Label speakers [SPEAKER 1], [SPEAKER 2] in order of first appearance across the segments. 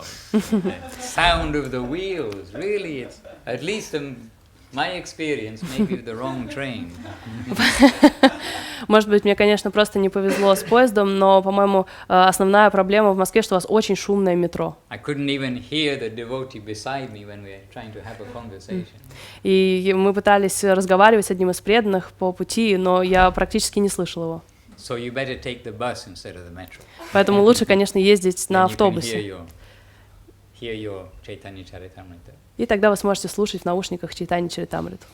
[SPEAKER 1] world. The sound of the wheels, really, it's at least my experience, maybe the wrong train.
[SPEAKER 2] Может быть, мне, конечно, просто не повезло с поездом, но, по-моему, основная проблема в Москве, что у вас очень шумное метро. И мы пытались разговаривать с одним из преданных по пути, но я практически не слышал его. Поэтому лучше, конечно, ездить на автобусе. И тогда вы сможете слушать в наушниках Чайтанья Чаритамриту.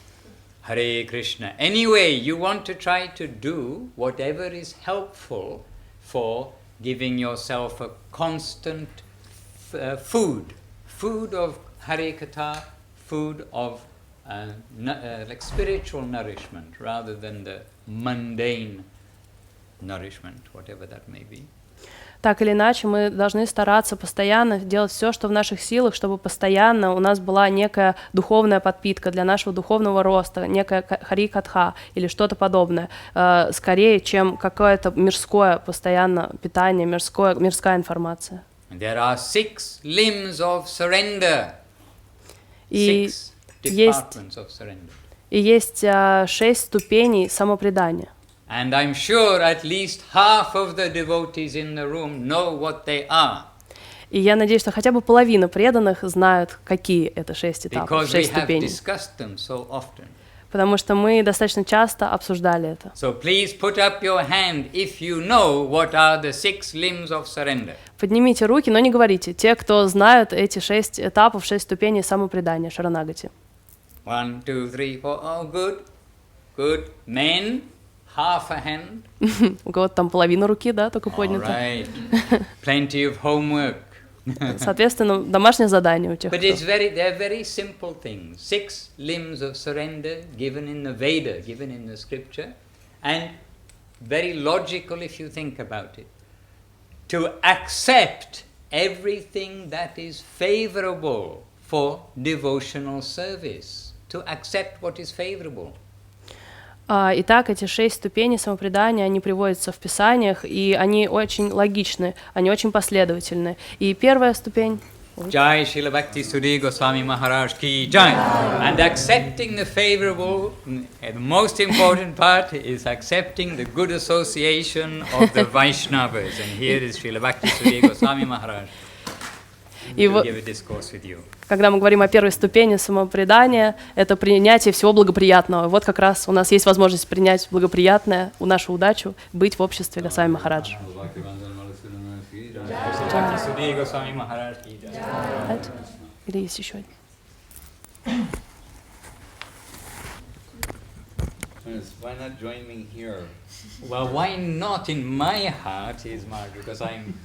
[SPEAKER 1] Hare Krishna. Anyway, you want to try to do whatever is helpful for giving yourself a constant food of Hare Katha, food of like spiritual nourishment rather than the mundane nourishment, whatever that may be.
[SPEAKER 2] Так или иначе, мы должны стараться постоянно делать все, что в наших силах, чтобы постоянно у нас была некая духовная подпитка для нашего духовного роста, некая хари-катха или что-то подобное, скорее, чем какое-то мирское постоянно питание, мирская информация.
[SPEAKER 1] There are 6 limbs of surrender.
[SPEAKER 2] И есть 6 ступеней самопредания.
[SPEAKER 1] And I'm sure at least half of the devotees in the room know what they are.
[SPEAKER 2] И я надеюсь, что хотя бы половина преданных знают, какие это 6 этапов, 6 ступеней. Потому что мы достаточно часто обсуждали это.
[SPEAKER 1] So please put up your hand if you know what are the 6 limbs of surrender.
[SPEAKER 2] Поднимите руки, но не говорите. Те, кто знают эти 6 этапов, 6 ступеней самопредания, шаранагати.
[SPEAKER 1] 1, 2, 3, 4. Oh, good. Good. Men. Half a hand.
[SPEAKER 2] У кого-то там половина руки, да, только поднята.
[SPEAKER 1] Right. Plenty of homework.
[SPEAKER 2] Соответственно, домашнее задание у тех,
[SPEAKER 1] But they're very simple things. 6 limbs of surrender given in the Veda, given in the scripture, and very logical if you think about it. To accept everything that is favorable for devotional service. To accept what is favorable.
[SPEAKER 2] Итак, эти 6 ступеней самопредания, они приводятся в Писаниях, и они очень логичны, они очень последовательны. И первая ступень...
[SPEAKER 1] Jai Srila Bhakti Suri Goswami Mахарадж ki Jai. And accepting the favorable, the most important part is accepting the good association of the Vaishnavas. And here is Srila Bhakti Suri Goswami Mахарадж.
[SPEAKER 2] Когда мы говорим о первой ступени самопредания, это принятие всего благоприятного. Вот как раз у нас есть возможность принять благоприятное, нашу удачу, быть в обществе Госвами Махарадж. Или есть еще один?
[SPEAKER 3] Why not join me here?
[SPEAKER 1] Well, why not in my heart is Marge, because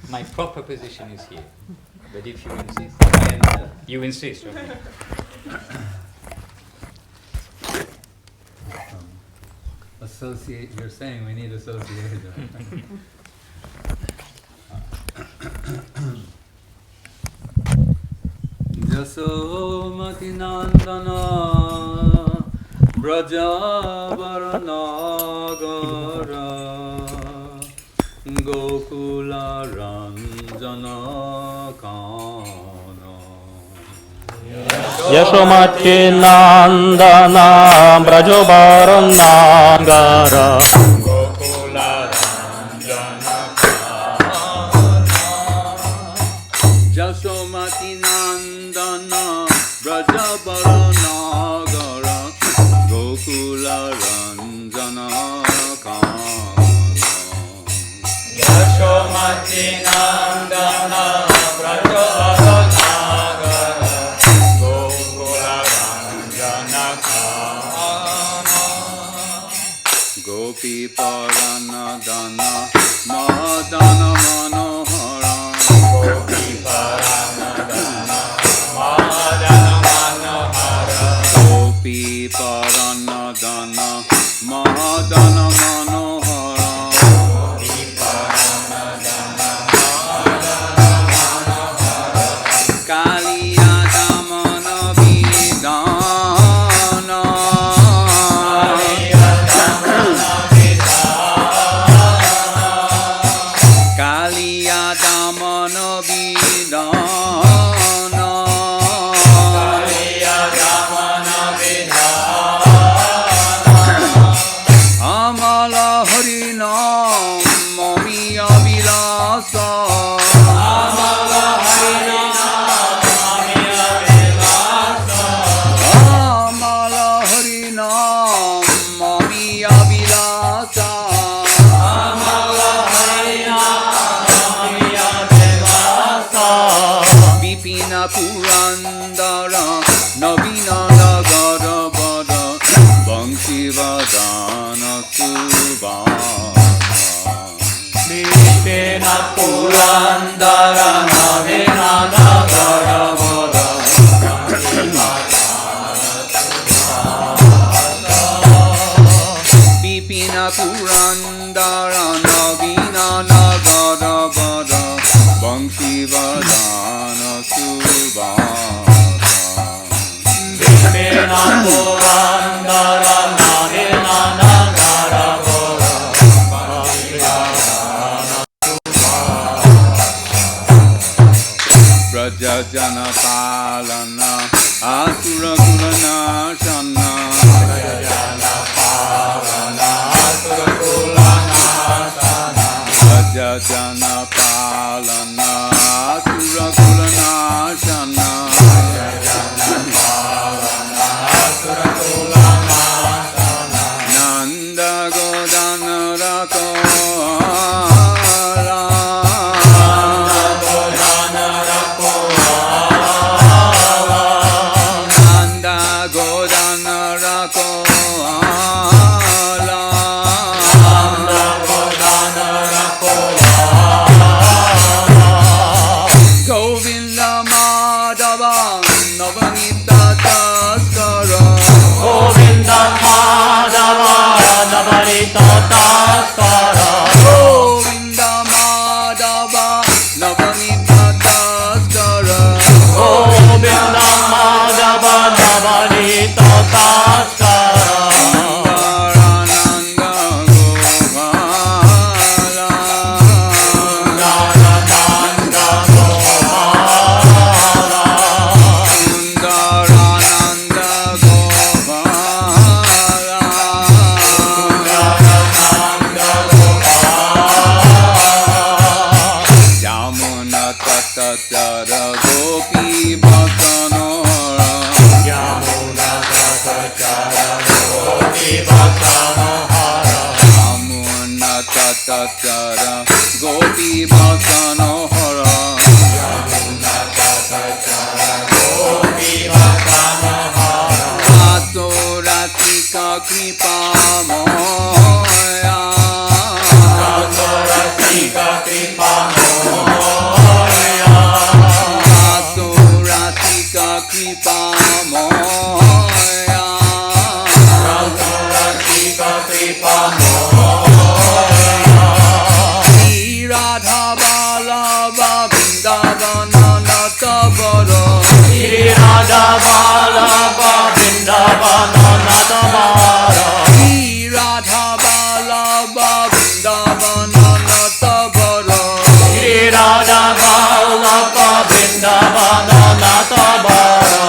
[SPEAKER 1] my proper position is here. But if you insist, you insist, okay?
[SPEAKER 3] Associate, you're saying we need association. Jasomati Nandana Brajabaranagara Gokula Ranjana Kana
[SPEAKER 4] Yashomati Nandana Brajabaranagara
[SPEAKER 1] Gokula Ranjana
[SPEAKER 3] Jasomati Nandana Brajabaranagara Gokula Ranjana Kana
[SPEAKER 1] Yashomati Nandana Brajabaranagara Gokula Ranjana Kana
[SPEAKER 3] Gopi Paranadana Mahadana Manohara
[SPEAKER 1] Gopi Paranadana Mahadana Manohara
[SPEAKER 3] Gopi Paranadana Mahadana Manohara
[SPEAKER 1] Gopi Paranadana Mahadana Manohara
[SPEAKER 3] Kaliya Damana Vidana Kaliya Damana Vidana
[SPEAKER 5] Vipina Purandara Navina Nagara Bada Bangsi Vadana Subhasa
[SPEAKER 4] Vipina Purandara Navina Nagara Vada
[SPEAKER 5] Vipina Purandara Navina Nagara Bada Bangsi Vadana Subhasa
[SPEAKER 4] Vipina Purandara Navina Nagara Vada
[SPEAKER 5] Prajajana Palana Asura Kulana Shana Prajajana Palana Asura Kulana Shana Nanda Godana Rako Govinda Madhava Navanita Taskara
[SPEAKER 4] Govinda Madhava Navanita Taskara
[SPEAKER 5] Sundarananda Gopala
[SPEAKER 4] Sundarananda Gopala
[SPEAKER 5] Sundarananda Gopala Yamuna Tatachara Gopi Bhakanora
[SPEAKER 4] Yamuna Tatachara Gopi Bhakanora
[SPEAKER 5] Yamuna Tatachara Gopi Bhakanora
[SPEAKER 4] Yamuna Tatachara Gopi Bhakanora
[SPEAKER 5] Asoratika Kripa Moya
[SPEAKER 4] Asoratika Kripa
[SPEAKER 5] Asoratika Kripa Moya
[SPEAKER 4] Asoratika Kripa
[SPEAKER 5] Shri Radha Vallabha Vrindavana Natabara
[SPEAKER 4] Shri Radha Vallabha Vrindavana Natabara
[SPEAKER 5] Shri Radha Vallabha Vrindavana Natabara
[SPEAKER 4] Shri Radha Vallabha Vrindavana Natabara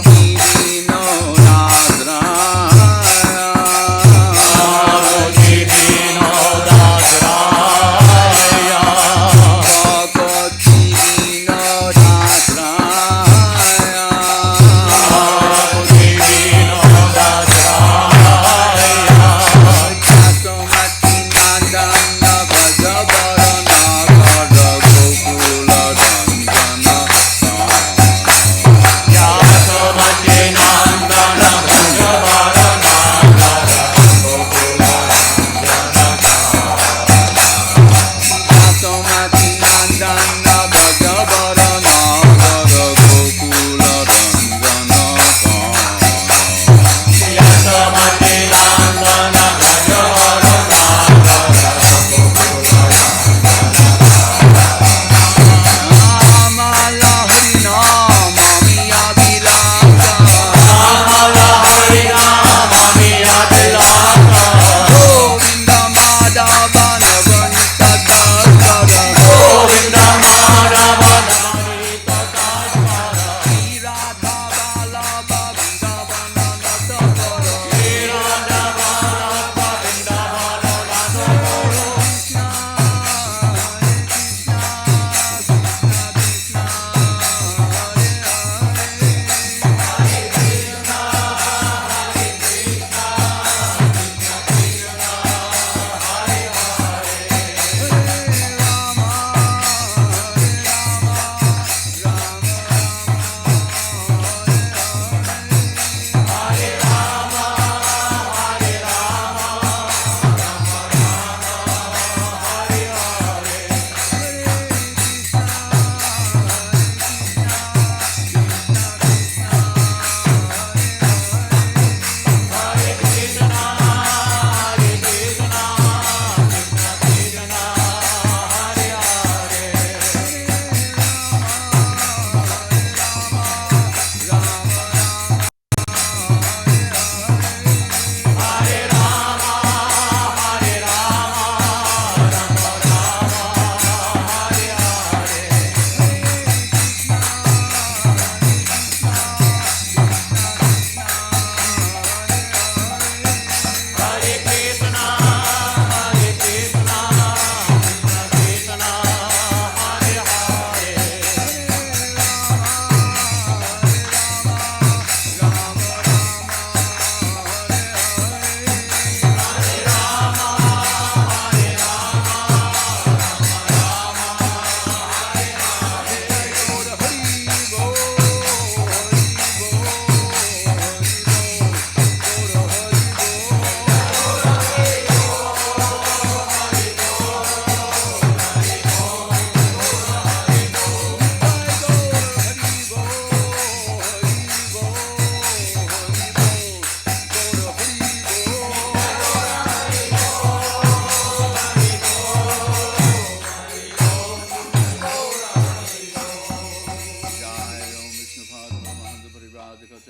[SPEAKER 5] Divino Nadraya
[SPEAKER 4] Divino Nadraya
[SPEAKER 5] Divino Nadraya
[SPEAKER 4] Divino Nadraya
[SPEAKER 5] Chatomati Nandana Bhajavarana Kara Gokula Dandana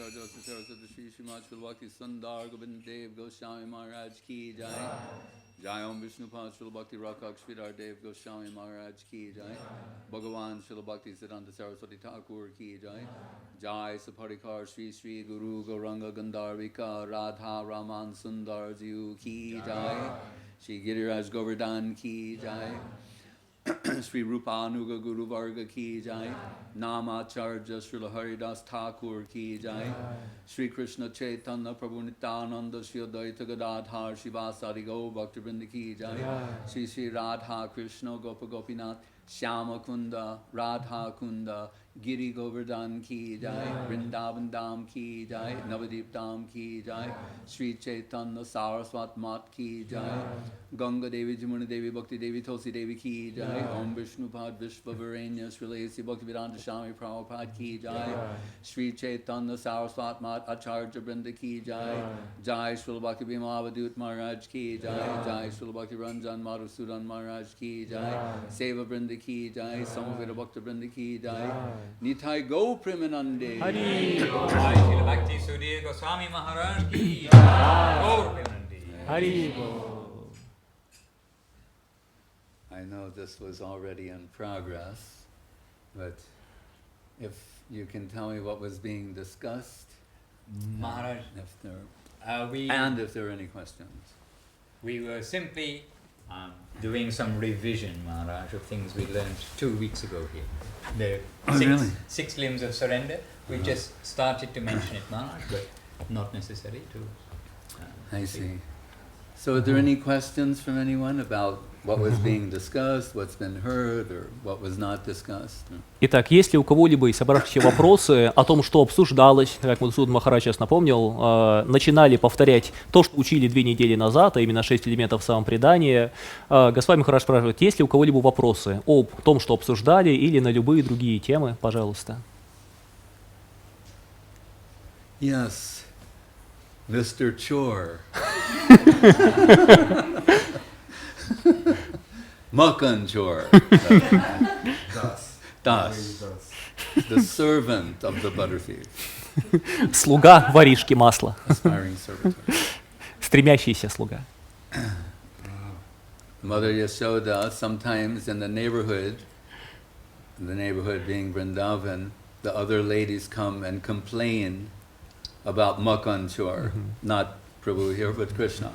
[SPEAKER 5] Shri Srimad Srilbhakti Sundar Govind Dev Goswami Maharaj Ki Jai. Jai Om Vishnupad Srilbhakti Rakak Sridhar Dev Goswami Maharaj Ki Jai. Bhagavan Srilbhakti Siddhanta Saraswati Thakur Ki Jai. Jai Saparikar Sri Sri Guru Gauranga Gandharvika Radha Raman Sundar Jiu Ki Jai. Shri Giriraj Govardhan Ki Jai. Sri Rupanuga Guru Varga Ki Jai. Namacharya Srila Haridas Thakur Ki Jai. Sri Krishna Chaitanya Prabhu Nityananda Sri Advaita Gadadhar Shivasari Go Bhaktivinoda Ki Jai. Sri Sri Radha Krishna Gopa Gopinath Shyama Kunda Radha Kunda Giri Govardhan Ki Jai. Vrindavan Dham Ki Jai. Navadip Dham Ki Jai. Sri Chaitanya Saraswat Mat Ki Jai. Ganga Devi Jamuna Devi Bhakti Devi Tulsi Devi Ki Jai. Om Vishnupad Vishvavarenya Sri Lesi Bhaktivedanta Swami Prabhupada Ki Jai. Sri Chaitanya Saraswat Mat Acharya Brinda Ki Jai. Jai Srila Bhakti Bhimavadut Maharaj Ki Jai. Jai Srila Bhakti Ranjan Madhusudan Maharaj Ki Jai. Seva Brinda Ki Jai. Samaveda Bhakta Brinda Ki Jai. Nitai Go Premanande.
[SPEAKER 1] Jai Srila Bhakti Sudhir Goswami Maharaj Ki Jai. Gaur Premanande.
[SPEAKER 5] I know this was already in progress, but if you can tell me what was being discussed,
[SPEAKER 1] Maharaj,
[SPEAKER 5] if there, if there are any questions.
[SPEAKER 1] We were simply doing some revision, Maharaj, of things we learned 2 weeks ago here. The six limbs of surrender. We just started to mention it, Maharaj, but not necessary to...
[SPEAKER 5] I see. So are there any questions from anyone about what was being discussed, what's been heard, or what was not discussed?
[SPEAKER 6] Итак, есть ли у кого-либо из собравшихся вопросы о том, что обсуждалось, как Мадхусудан Махарадж сейчас напомнил, начинали повторять то, что учили 2 недели назад, а именно 6 элементов самопредания. Госвами Махарадж спрашивает, есть ли у кого-либо вопросы о том, что обсуждали, или на любые другие темы, пожалуйста.
[SPEAKER 5] Yes, Mr. Chor. Makan Chor. Das. The servant of the butterfield.
[SPEAKER 6] Слуга воришки масла.
[SPEAKER 5] Aspiring servitor.
[SPEAKER 6] Стремящийся слуга.
[SPEAKER 5] Mother Yashoda, sometimes in the neighborhood being Vrindavan, the other ladies come and complain about Makan Chor, not Prabhu here, but Krishna.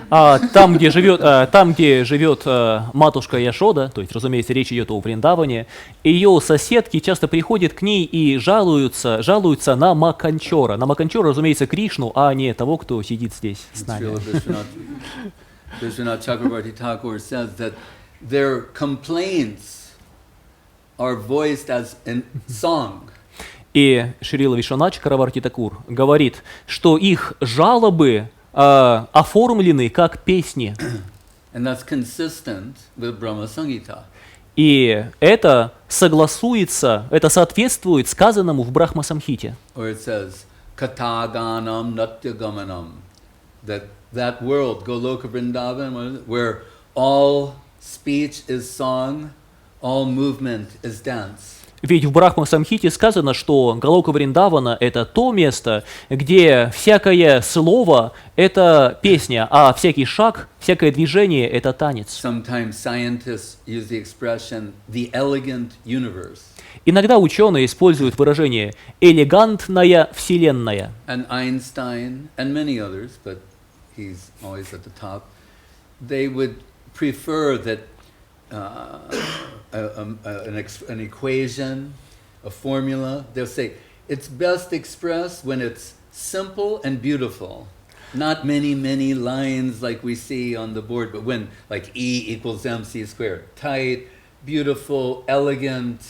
[SPEAKER 6] Там, где живет матушка Яшода, то есть, разумеется, речь идет о Вриндаване, ее соседки часто приходят к ней и жалуются на Маканчора. На Маканчора, разумеется, Кришну, а не того, кто сидит здесь с нами.
[SPEAKER 5] Vishwanath Chakravarti Thakur says that their complaints are voiced as in song.
[SPEAKER 6] И Шрила Вишванат Чакраварти Такур говорит, что их жалобы оформлены как песни.
[SPEAKER 5] And that's consistent with Brahma Samhita.
[SPEAKER 6] И это соответствует сказанному в Брахма-самхите.
[SPEAKER 5] Where it says, Kataganam Natyagamanam. That world, Goloka Vrindavan, where all speech is song, all movement is dance.
[SPEAKER 6] Ведь в Брахма-самхите сказано, что Галока Вриндавана — это то место, где всякое слово — это песня, а всякий шаг, всякое движение — это танец. Иногда ученые используют выражение «элегантная вселенная».
[SPEAKER 5] Einstein and many others, but he's always at the top. They would prefer that an equation, a formula, they'll say it's best expressed when it's simple and beautiful. Not many lines like we see on the board, but when like E equals MC squared. Tight, beautiful, elegant.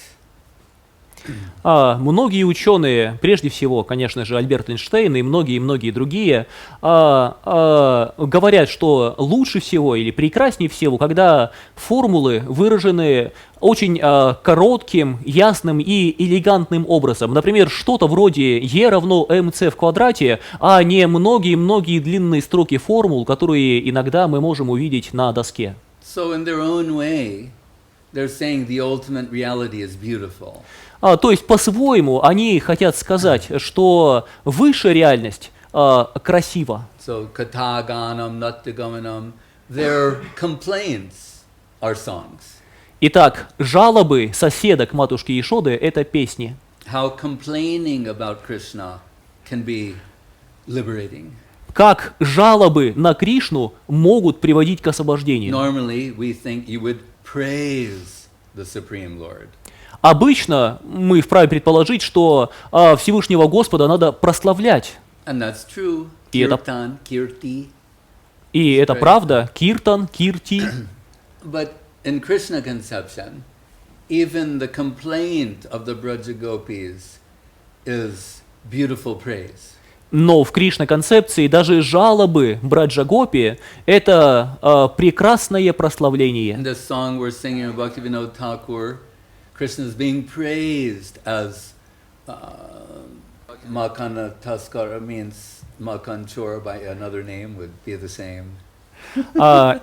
[SPEAKER 6] Многие ученые, прежде всего, конечно же, Альберт Эйнштейн и многие другие, говорят, что лучше всего или прекраснее всего, когда формулы выражены очень коротким, ясным и элегантным образом. Например, что-то вроде E равно mc в квадрате, а не многие длинные строки формул, которые иногда мы можем увидеть на доске.
[SPEAKER 5] So in their own way, they're saying the ultimate reality is beautiful.
[SPEAKER 6] То есть, по-своему, они хотят сказать, что высшая реальность красива.
[SPEAKER 5] So kataganam, nattagamanam, their complaints are songs.
[SPEAKER 6] Итак, жалобы соседа к матушке Яшоды – это песни.
[SPEAKER 5] How complaining about Krishna can be liberating.
[SPEAKER 6] Как жалобы на Кришну могут приводить к освобождению.
[SPEAKER 5] Normally, we think you would praise the Supreme Lord.
[SPEAKER 6] Обычно мы вправе предположить, что Всевышнего Господа надо прославлять.
[SPEAKER 5] And that's true.
[SPEAKER 6] И это-
[SPEAKER 5] Kirtan, kirti.
[SPEAKER 6] И это правда, киртан, кирти.
[SPEAKER 5] But in Krishna conception, even the complaint of the Braja Gopis is beautiful praise.
[SPEAKER 6] Но в Кришна-концепции даже жалобы Браджа-гопи – это прекрасное прославление.
[SPEAKER 5] In this song we're singing of Bhaktivinoda Thakur, Krishna is being praised as Makana Taskara, means Makan Chor by another name would be the same.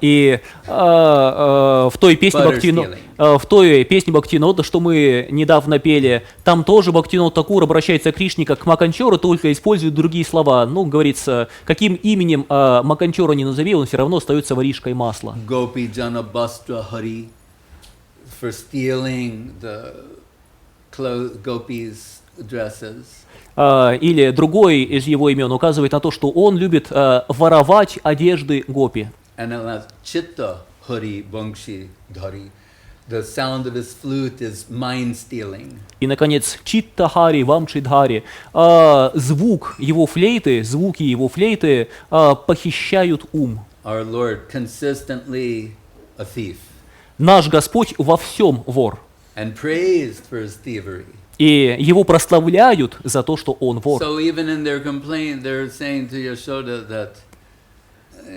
[SPEAKER 6] И в той песне Бхактивинода, что мы недавно пели, там тоже Бхактивинод Такур обращается к Кришне как к Маканчору, только использует другие слова. Ну, говорится, каким именем Маканчора не назови, он все равно остается воришкой масла.
[SPEAKER 5] Gopi Jana Bastra Hari for stealing the Gopis' dresses.
[SPEAKER 6] Или другой из его имен указывает на то, что он любит воровать одежды гопи.
[SPEAKER 5] And it has Chitta Hari Bangshi Dhari. The sound of his flute is mind stealing.
[SPEAKER 6] И, наконец, Читтахари, Вамчидхари, звуки его флейты похищают ум.
[SPEAKER 5] Our Lord consistently a thief
[SPEAKER 6] Наш Господь во всем вор.
[SPEAKER 5] and praised for his thievery.
[SPEAKER 6] И его прославляют за то, что он вор.
[SPEAKER 5] So even in their complaint, they're saying to Yashoda that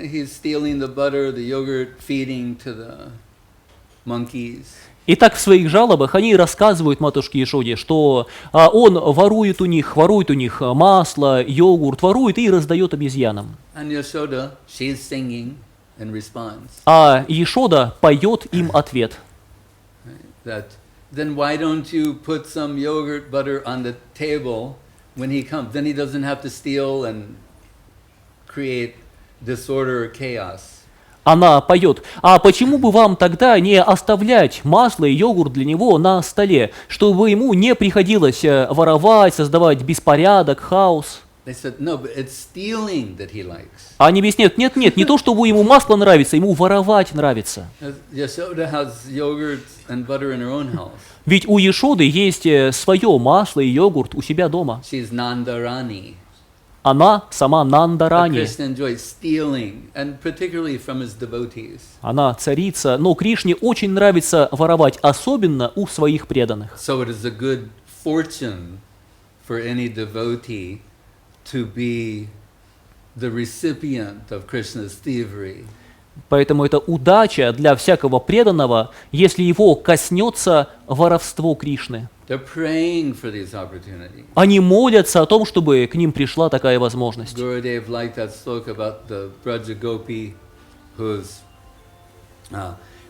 [SPEAKER 5] he's stealing the butter, the yogurt, feeding to the monkeys.
[SPEAKER 6] Итак, в своих жалобах они рассказывают матушке Яшоде, что он ворует у них масло, йогурт, ворует и раздает обезьянам.
[SPEAKER 5] And Yashoda, she's singing in response
[SPEAKER 6] А Яшода поет им ответ.
[SPEAKER 5] that then why don't you put some yogurt butter on the table when he comes? Then he doesn't have to steal and create disorder or chaos.
[SPEAKER 6] Она поет: а почему бы вам тогда не оставлять масло и йогурт для него на столе, чтобы ему не приходилось воровать, создавать беспорядок, хаос?
[SPEAKER 5] They said, no, but it's stealing that he likes.
[SPEAKER 6] А они объясняют: нет, не то, чтобы ему масло нравится, ему воровать нравится.
[SPEAKER 5] Yashoda has yogurt and butter in her own house.
[SPEAKER 6] Ведь у Яшоды есть свое масло и йогурт у себя дома.
[SPEAKER 5] She's Nandarani.
[SPEAKER 6] Она сама Нандарани.
[SPEAKER 5] Krishna enjoys stealing, and particularly from his devotees.
[SPEAKER 6] Она царица, но Кришне очень нравится воровать, особенно у своих преданных.
[SPEAKER 5] So it is a good fortune for any devotee to be the recipient of Krishna's thievery.
[SPEAKER 6] Поэтому это удача для всякого преданного, если его коснется воровство Кришны.
[SPEAKER 5] They're praying for these opportunities.
[SPEAKER 6] Они молятся о том, чтобы к ним пришла такая возможность.
[SPEAKER 5] Gurudev liked that sloka about the Braja Gopi, who's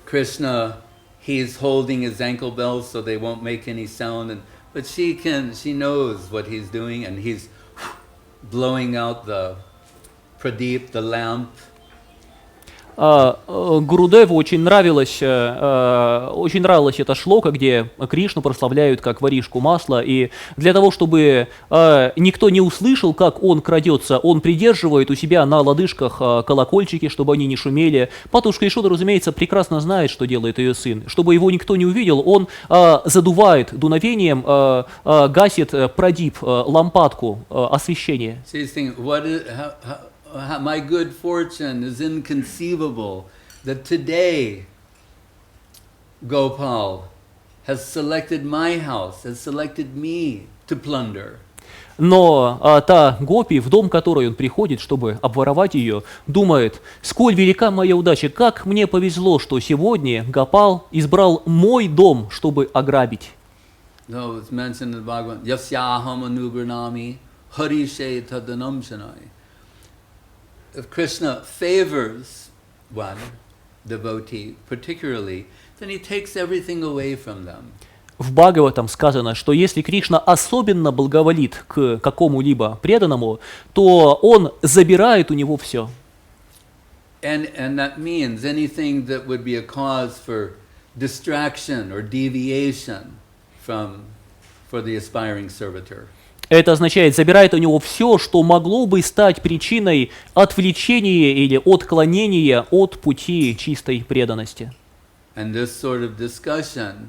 [SPEAKER 5] Krishna. He's holding his ankle bells so they won't make any sound, but she knows what he's doing, and he's blowing out the pradeep, the lamp.
[SPEAKER 6] Гурудеву очень нравилась эта шлока, где Кришну прославляют как воришку масла, и для того, чтобы никто не услышал, как он крадется, он придерживает у себя на лодыжках колокольчики, чтобы они не шумели. Матушка Яшода, разумеется, прекрасно знает, что делает ее сын. Чтобы его никто не увидел, он задувает дуновением, гасит прадип, лампадку освещения.
[SPEAKER 5] My good fortune is inconceivable that today Gopal has selected my house, has selected me to plunder.
[SPEAKER 6] Но та гопи, в дом которой он приходит, чтобы обворовать ее, думает: сколь велика моя удача, как мне повезло, что сегодня Гопал избрал мой дом, чтобы ограбить.
[SPEAKER 5] No, it's mentioned in the Bhagavad, Yasyaham anubranami harishe tadanam shanai. If Krishna favors one devotee particularly, then he takes everything away from them.
[SPEAKER 6] В Бхагаватам сказано, что если Кришна особенно благоволит к какому-либо преданному, то он забирает у него все.
[SPEAKER 5] And that means anything that would be a cause for distraction or deviation for the aspiring servitor.
[SPEAKER 6] Это означает, забирает у него все, что могло бы стать причиной отвлечения или отклонения от пути чистой преданности.
[SPEAKER 5] And this sort of discussion,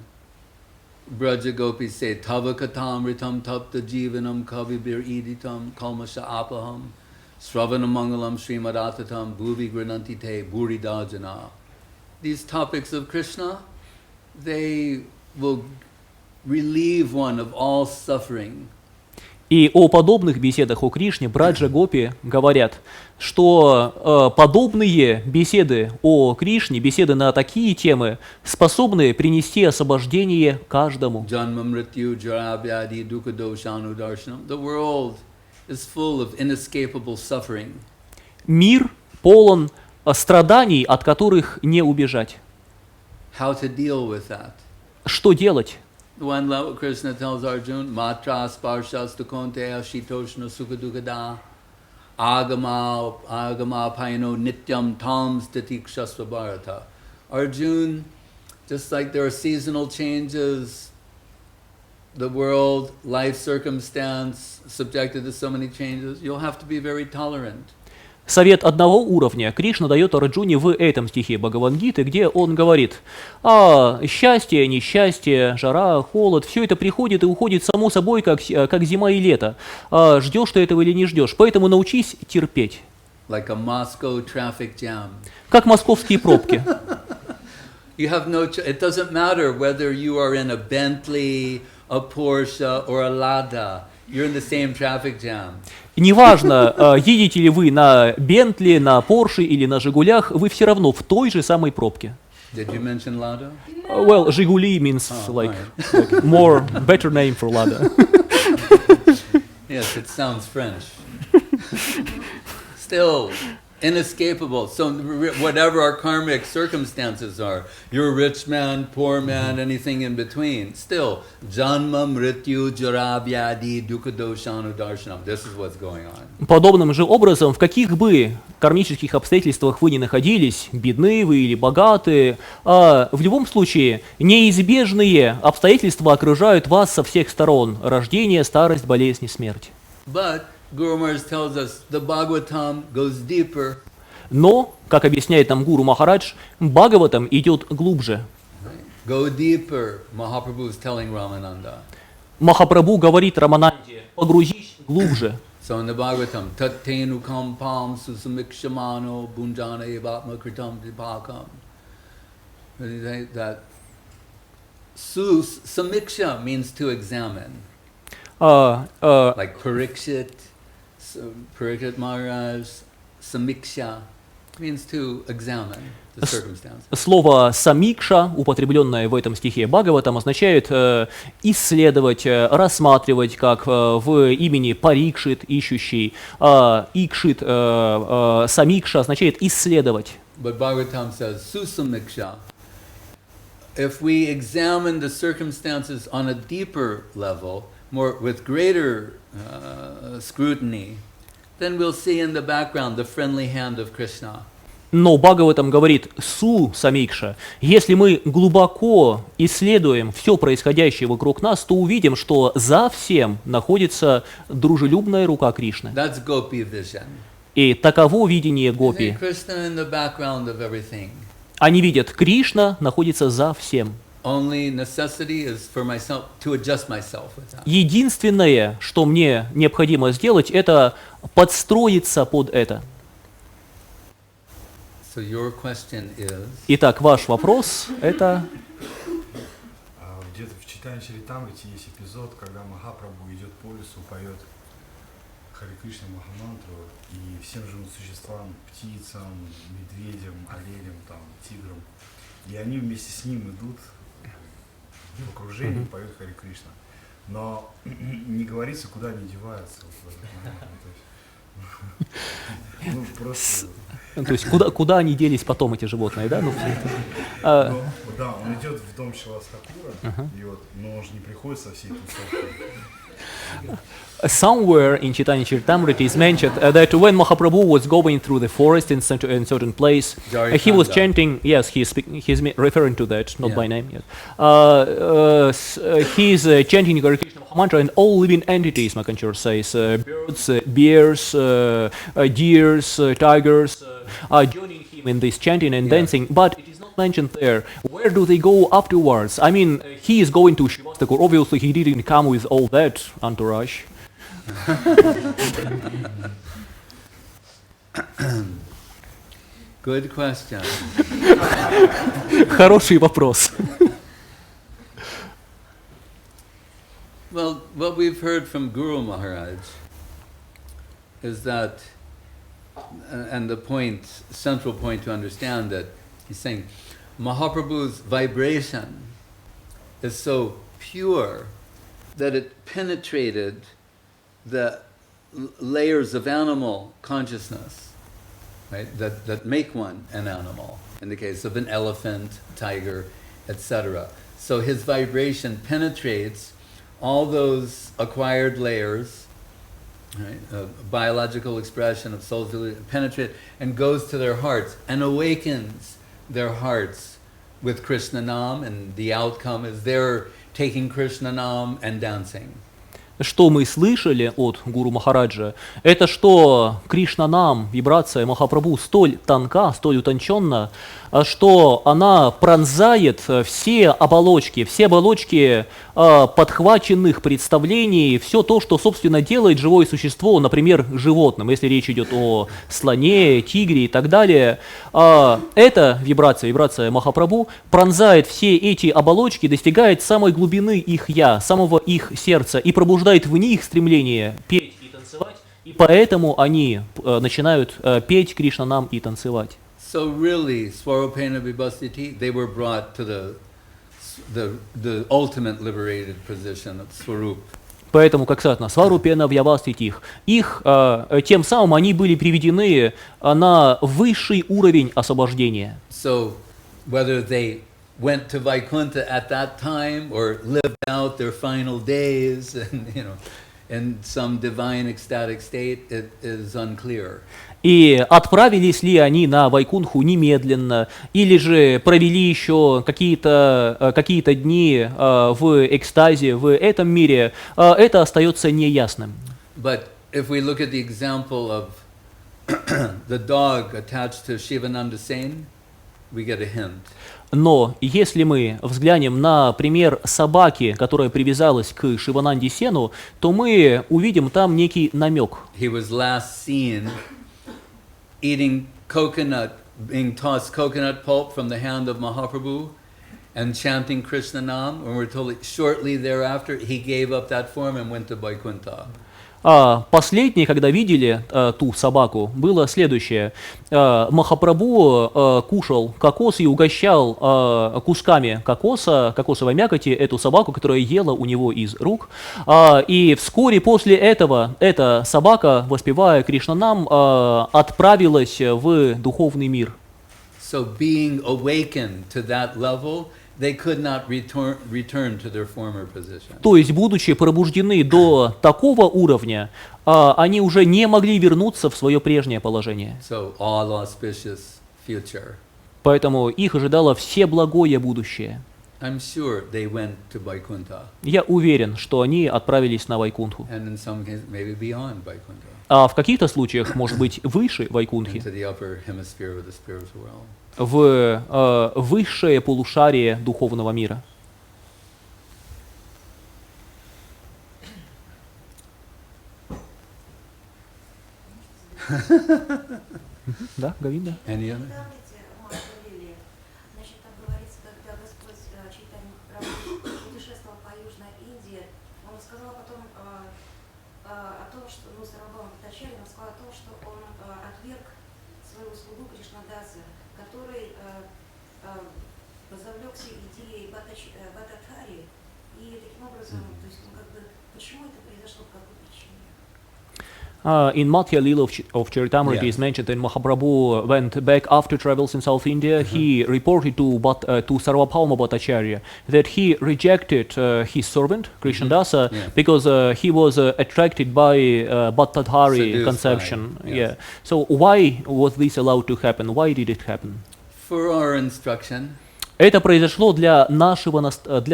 [SPEAKER 5] Braja Gopis say, Tava katam ritam tapta jivanam kavibir iditam kalmasha apaham sravana mangalam srimadatatam bhuvi grananti te buridajana. These topics of Krishna, they will relieve one of all suffering.
[SPEAKER 6] И о подобных беседах о Кришне Браджа Гопи говорят, что подобные беседы о Кришне, беседы на такие темы, способны принести освобождение каждому. Мир полон страданий, от которых не убежать. Что делать?
[SPEAKER 5] One Lord Krishna tells Arjuna, Matra sparshas tukonteya shitoshna sukadukada agama paino nityam tam statikshasva bharata. Arjuna, just like there are seasonal changes, the world, life circumstance, subjected to so many changes, you'll have to be very tolerant.
[SPEAKER 6] Совет одного уровня Кришна дает Арджуне в этом стихе Бхагавад-гиты, где он говорит: счастье, несчастье, жара, холод, все это приходит и уходит само собой, как зима и лето. Ждешь ты этого или не ждешь, поэтому научись терпеть.
[SPEAKER 5] Like a Moscow traffic jam.
[SPEAKER 6] Как московские пробки.
[SPEAKER 5] You have no it doesn't matter whether you are in a Bentley, a Porsche or a Lada. You're in the same traffic jam.
[SPEAKER 6] Неважно, едете ли вы на Бентли, на Порше или на Жигулях, вы все равно в той же самой пробке.
[SPEAKER 5] Did you mention Lada?
[SPEAKER 6] Well, Жигули means like more better name for Lada.
[SPEAKER 5] Yes, it sounds French. Still inescapable. So whatever our karmic circumstances are, you're a rich man, poor man, anything in between, still, janma mrityu jara vyadi dukkha doshanu darshanam. This is what's going on.
[SPEAKER 6] Подобным же образом, в каких бы кармических обстоятельствах вы ни находились, бедны вы или богаты, в любом случае неизбежные обстоятельства окружают вас со всех сторон: рождение, старость, болезнь и смерть.
[SPEAKER 5] But Guru Maharaj tells us the Bhagavatam goes deeper.
[SPEAKER 6] Но, как объясняет нам Гуру Махарадж, Бхагаватам идет глубже.
[SPEAKER 5] Go deeper, Mahaprabhu is telling Ramananda.
[SPEAKER 6] Махапрабху говорит Рамананде: погрузись глубже.
[SPEAKER 5] So in the Bhagavatam, tattenu kampam susamikshamano bunjana evatma kritam dipakam. That samiksha means to examine. Like Parikshit Maharaj, Samiksha means to examine the circumstances.
[SPEAKER 6] Слово «самикша», употребленное в этом стихе Бхагаватам, означает исследовать, рассматривать, как в имени Парикшит, ищущий. Икшит, самикша означает исследовать.
[SPEAKER 5] But Bhagavatam says, Susamiksha. If we examine the circumstances on a deeper level, more with greater scrutiny, then we'll see in the background the friendly hand of Krishna.
[SPEAKER 6] Но Бхагаватам говорит «су самикша». Если мы глубоко исследуем все происходящее вокруг нас, то увидим, что за всем находится дружелюбная рука Кришны.
[SPEAKER 5] That's Gopi vision.
[SPEAKER 6] И таково видение Гопи. Они видят, Кришна находится за всем. Единственное, что мне необходимо сделать, это подстроиться под это. Итак, ваш вопрос это...
[SPEAKER 7] Где-то в читании Чаритамрити есть эпизод, когда Махапрабху идет по лесу, поет Харе Кришна Махамантру, и всем живым существам, птицам, медведям, оленям, там, тиграм, и они вместе с ним идут в окружении, поют Харе Кришна. Но не говорится, куда они деваются. Ну, просто...
[SPEAKER 6] То есть куда они делись потом, эти животные, да? Ну,
[SPEAKER 7] Да, он идет в дом Шивастхакура, и вот, но он же не приходит со всей тусовкой.
[SPEAKER 6] Somewhere in Chaitanya Charitamrita is mentioned that when Mahaprabhu was going through the forest in certain place, he was chanting. Yes, he's referring to that, not by name. Yes, he's chanting Hare Krishna mantra, and all living entities, Makanchur says, birds, bears, deers, tigers, are joining him in this chanting and dancing. But it is not mentioned there. Where do they go afterwards? I mean, he is going to Shivastakur. Obviously, he didn't come with all that entourage.
[SPEAKER 5] Good question.
[SPEAKER 6] Хороший вопрос.
[SPEAKER 5] Well, what we've heard from Guru Maharaj is that, and the central point to understand that he's saying, Mahaprabhu's vibration is so pure that it penetrated the layers of animal consciousness, right? That make one an animal. In the case of an elephant, tiger, etc. So his vibration penetrates all those acquired layers, right? Biological expression of soul's penetrate and goes to their hearts and awakens their hearts with Krishna Nam, and the outcome is they're taking Krishna Nam and dancing.
[SPEAKER 6] Что мы слышали от Гуру Махараджа, это что Кришна-нам, вибрация Махапрабху, столь тонка, столь утонченна, что она пронзает все оболочки подхваченных представлений, все то, что, собственно, делает живое существо, например, животным, если речь идет о слоне, тигре и так далее. Эта вибрация Махапрабху пронзает все эти оболочки, достигает самой глубины их «я», самого их сердца и пробуждает в них стремление петь и танцевать, и поэтому они начинают петь Кришна-нам и танцевать.
[SPEAKER 5] So really, Swarupena Vibhastiti, they were brought to the ultimate liberated position of Swarup.
[SPEAKER 6] Поэтому, как сказано, Сварупена Вьяваститих, их тем самым они были приведены на высший уровень освобождения.
[SPEAKER 5] So whether they went to Vaikuntha at that time or lived out their final days and, in some divine ecstatic state, it is unclear.
[SPEAKER 6] И отправились ли они на Вайкунху немедленно, или же провели еще какие-то дни в экстазе в этом мире, это остается неясным.
[SPEAKER 5] But if we look at the example of the dog attached to Shivananda Sen, we get a hint.
[SPEAKER 6] Но если мы взглянем на пример собаки, которая привязалась к Шивананде Сену, то мы увидим там некий намек.
[SPEAKER 5] He was last seen eating coconut, being tossed coconut pulp from the hand of Mahaprabhu and chanting Krishna Nam, and we're told shortly thereafter he gave up that form and went to Vaikuntha.
[SPEAKER 6] Последнее, когда видели ту собаку, было следующее. Махапрабху кушал кокос и угощал кусками кокосовой мякоти эту собаку, которая ела у него из рук. И вскоре после этого эта собака, воспевая Кришнанам, отправилась в духовный мир.
[SPEAKER 5] So being awakened to that level, they could not return to their former position.
[SPEAKER 6] То есть, будучи пробуждены до такого уровня, они уже не могли вернуться в свое прежнее положение.
[SPEAKER 5] So all auspicious future.
[SPEAKER 6] Поэтому их ожидало всеблагое будущее.
[SPEAKER 5] I'm sure they went to Vaikuntha.
[SPEAKER 6] Я уверен, что они отправились на Вайкунтху.
[SPEAKER 5] And in some cases, maybe beyond Vaikuntha.
[SPEAKER 6] А в каких-то случаях, может быть, выше Вайкунтхи,
[SPEAKER 5] Into the upper hemisphere of the spiritual realm.
[SPEAKER 6] в высшее полушарие духовного мира. Да, Говинда?
[SPEAKER 5] Any other?
[SPEAKER 8] Значит, там говорится, когда Господь Чайтанья Махарадж путешествовал по Южной Индии, он сказал потом о том, что, Сарвабхаума Бхаттачарья, он сказал о том, что он отверг своего слугу Кришнадаса, который завлекся идеей Бхаттачарьи, и таким образом, то есть, почему это произошло, по какой причине?
[SPEAKER 6] In Madhya Lila of Charitamrita
[SPEAKER 5] Yeah.
[SPEAKER 6] is mentioned, and Mahaprabhu went back after travels in South India. He reported to Sarvabhauma Bhattacharya that he rejected his servant Krishnadasa
[SPEAKER 5] Yeah.
[SPEAKER 6] because he was attracted by Bhattadhari
[SPEAKER 5] Seduced
[SPEAKER 6] conception.
[SPEAKER 5] by, yes.
[SPEAKER 6] Yeah. So why was this allowed to happen? Why did it happen?
[SPEAKER 5] For our instruction,
[SPEAKER 6] Это произошло для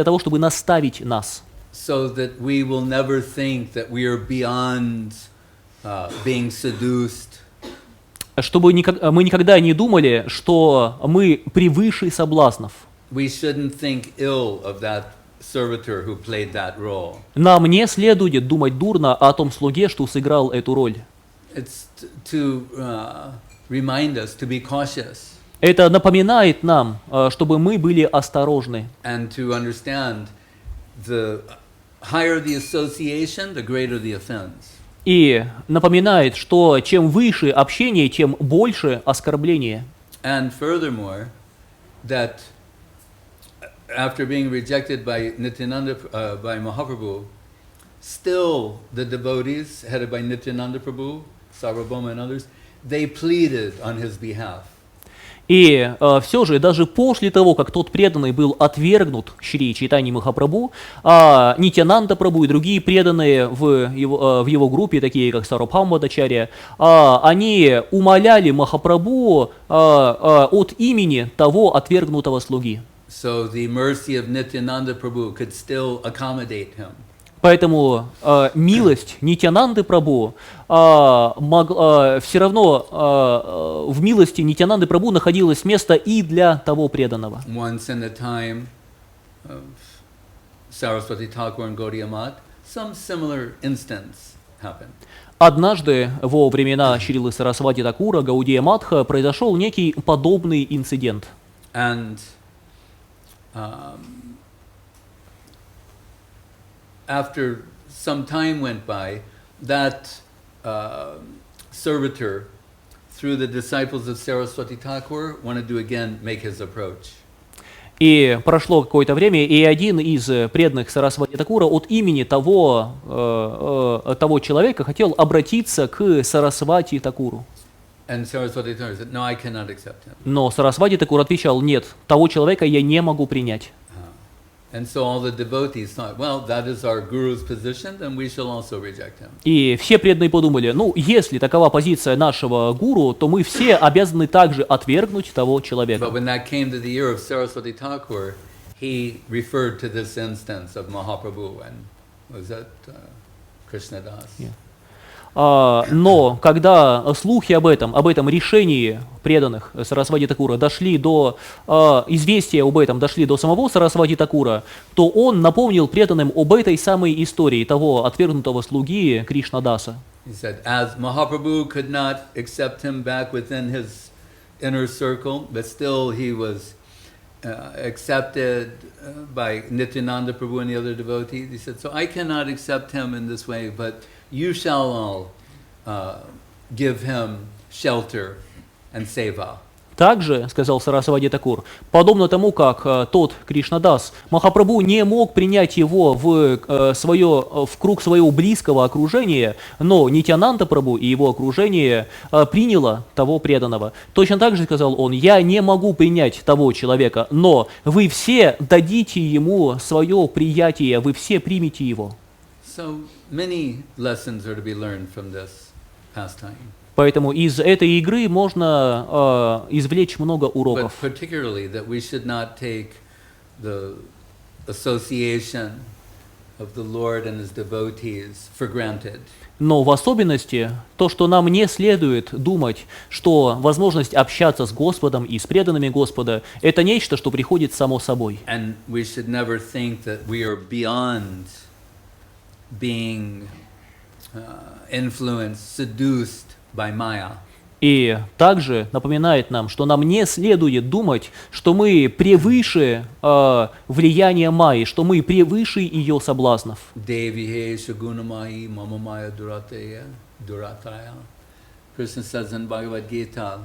[SPEAKER 6] того, чтобы наставить нас,
[SPEAKER 5] so that we will never think that we are beyond being seduced,
[SPEAKER 6] чтобы мы никогда не думали, что мы превыше соблазнов.
[SPEAKER 5] we shouldn't think ill of that servitor who played that role.
[SPEAKER 6] Нам не следует думать дурно о том слуге, что сыграл эту роль.
[SPEAKER 5] It's to remind us to be cautious
[SPEAKER 6] Это напоминает нам, чтобы мы были осторожны.
[SPEAKER 5] and to understand the higher the association, the greater the offense.
[SPEAKER 6] И напоминает, что чем выше общение, тем больше оскорбление.
[SPEAKER 5] And furthermore, that after being rejected by Nityananda, by Mahaprabhu, still the devotees, headed by Nityananda Prabhu, Sarvabhauma and others, they pleaded on his behalf.
[SPEAKER 6] И все же, даже после того, как тот преданный был отвергнут Шри Чайтаньи Махапрабху, Нитьянанда Прабху и другие преданные в его группе, такие как Сарвабхаума Бхаттачарья, они умоляли Махапрабху от имени того отвергнутого слуги.
[SPEAKER 5] So the mercy of Nityananda Prabhu could still accommodate him.
[SPEAKER 6] Поэтому милость Нитьянанды Прабху все равно в милости Нитьянанды Прабху находилось место и для того преданного.
[SPEAKER 5] Once in the time of Saraswati Thakur and Gaudiya Math, some similar instance happened.
[SPEAKER 6] Однажды во времена Шрилы Сарасвати Такура, Гаудия Матха, произошел некий подобный инцидент.
[SPEAKER 5] And after some time went by, that servitor, through the disciples of Saraswati Thakur, wanted to again make his approach.
[SPEAKER 6] И прошло какое-то время, и один из преданных Сарасвати Такура от имени того человека хотел обратиться к Сарасвати Такуру.
[SPEAKER 5] And Saraswati Thakur said, "No, I cannot accept him."
[SPEAKER 6] Но Сарасвати Такур отвечал: нет, того человека я не могу принять.
[SPEAKER 5] And so all the devotees thought, well, that is our guru's position, then we shall also reject him.
[SPEAKER 6] И все преданные подумали: ну, если такова позиция нашего гуру, то мы все обязаны также отвергнуть того человека.
[SPEAKER 5] But when that came to the ear of Saraswati Thakur, he referred to this instance of Mahaprabhu and was that Krishnadas.
[SPEAKER 6] Yeah. Но когда слухи об этом решении преданных Сарасвати Такура дошли до известия об этом дошли до самого Сарасвати Такура, то он напомнил преданным об этой самой истории того отвергнутого слуги Кришнадаса.
[SPEAKER 5] He said, as Mahaprabhu could not accept him back within his inner circle, but still he was accepted by Nityananda Prabhu and the other devotees. He said, so I cannot accept him in this way, but you shall all give him shelter and seva.
[SPEAKER 6] Также, сказал Сарасвати Такур, подобно тому, как тот Кришнадас, Махапрабху не мог принять его в круг своего близкого окружения, но Нитьянанда Прабху и его окружение приняло того преданного. Точно так же, сказал он, я не могу принять того человека, но вы все дадите ему свое приятие, вы все примете его.
[SPEAKER 5] So many lessons are to be learned from this pastime.
[SPEAKER 6] Поэтому из этой игры можно извлечь много уроков.
[SPEAKER 5] But particularly that we should not take the association of the Lord and His devotees for granted.
[SPEAKER 6] Но в особенности то, что нам не следует думать, что возможность общаться с Господом и с преданными Господа – это нечто, что приходит само собой.
[SPEAKER 5] And we should never think that we are beyond being influenced, seduced by Maya.
[SPEAKER 6] И также напоминает нам, что нам не следует думать, что мы превыше влияния Майи, что мы превыше ее соблазнов.
[SPEAKER 5] Devihe shagunamayi mama maya durataya. Krishna says in Bhagavad Gita,